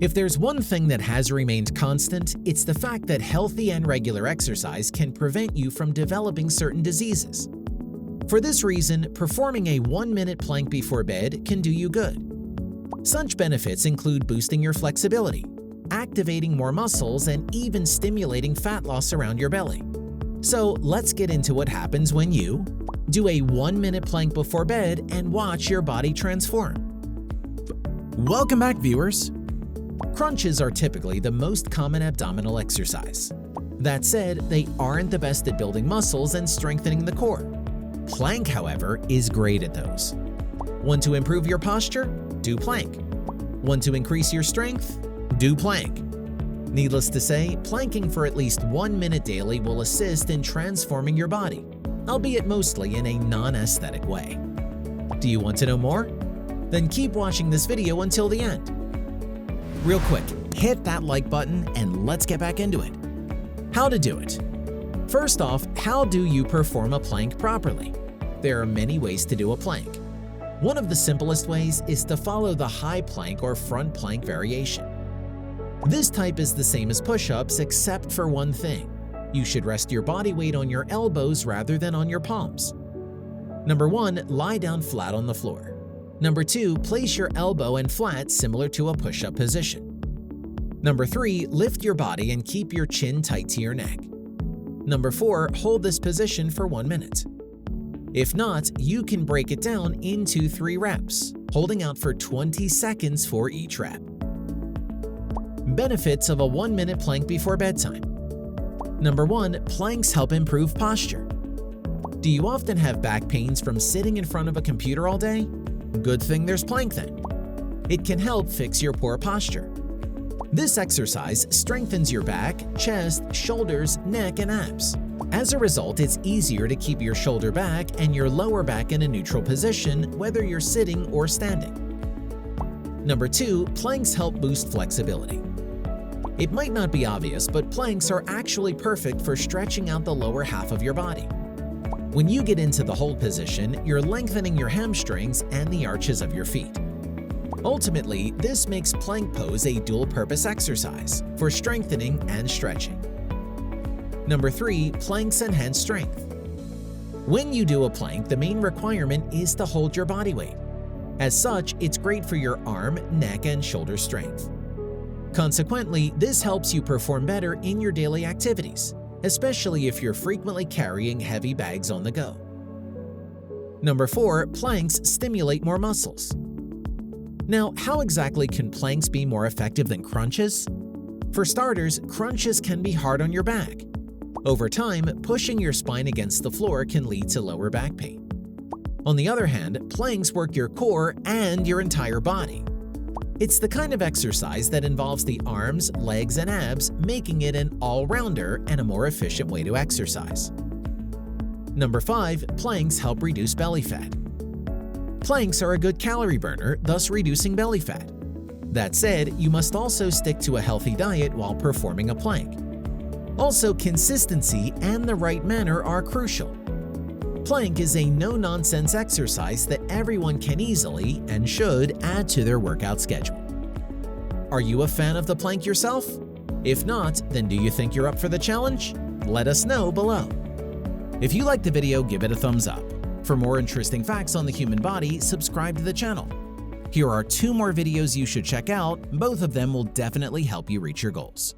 If there's one thing that has remained constant, it's the fact that healthy and regular exercise can prevent you from developing certain diseases. For this reason, performing a 1-minute plank before bed can do you good. Such benefits include boosting your flexibility, activating more muscles, and even stimulating fat loss around your belly. So let's get into what happens when you do a 1-minute plank before bed and watch your body transform. Welcome back, viewers! Crunches are typically the most common abdominal exercise. That said, they aren't the best at building muscles and strengthening the core. Plank, however, is great at those. Want to improve your posture? Do plank. Want to increase your strength? Do plank. Needless to say, planking for at least 1 minute daily will assist in transforming your body, albeit mostly in a non-aesthetic way. Do you want to know more? Then keep watching this video until the end. Real quick, hit that like button and let's get back into it. How to do it. First off, how do you perform a plank properly? There are many ways to do a plank. One of the simplest ways is to follow the high plank or front plank variation. This type is the same as push-ups except for one thing. You should rest your body weight on your elbows rather than on your palms. Number 1, lie down flat on the floor. Number 2, place your elbow and flat similar to a push-up position. Number 3, lift your body and keep your chin tight to your neck. Number 4, hold this position for 1 minute. If not, you can break it down into 3 reps, holding out for 20 seconds for each rep. Benefits of a 1-minute plank before bedtime. Number 1, planks help improve posture. Do you often have back pains from sitting in front of a computer all day? Good thing there's plank then. It can help fix your poor posture. This exercise strengthens your back, chest, shoulders, neck, and abs. As a result, it's easier to keep your shoulder back and your lower back in a neutral position whether you're sitting or standing. Number 2, planks help boost flexibility. It might not be obvious, but planks are actually perfect for stretching out the lower half of your body. When you get into the hold position, you're lengthening your hamstrings and the arches of your feet. Ultimately, this makes plank pose a dual-purpose exercise for strengthening and stretching. Number 3, planks enhance strength. When you do a plank, the main requirement is to hold your body weight. As such, it's great for your arm, neck, and shoulder strength. Consequently, this helps you perform better in your daily activities, especially if you're frequently carrying heavy bags on the go. Number 4, planks stimulate more muscles. Now, how exactly can planks be more effective than crunches? For starters, crunches can be hard on your back. Over time, pushing your spine against the floor can lead to lower back pain. On the other hand, planks work your core and your entire body. It's the kind of exercise that involves the arms, legs, and abs, making it an all-rounder and a more efficient way to exercise. Number 5, planks help reduce belly fat. Planks are a good calorie burner, thus reducing belly fat. That said, you must also stick to a healthy diet while performing a plank. Also, consistency and the right manner are crucial. Plank is a no-nonsense exercise that everyone can easily and should add to their workout schedule. Are you a fan of the plank yourself? If not, then do you think you're up for the challenge? Let us know below. If you liked the video, give it a thumbs up. For more interesting facts on the human body, subscribe to the channel. Here are 2 more videos you should check out. Both of them will definitely help you reach your goals.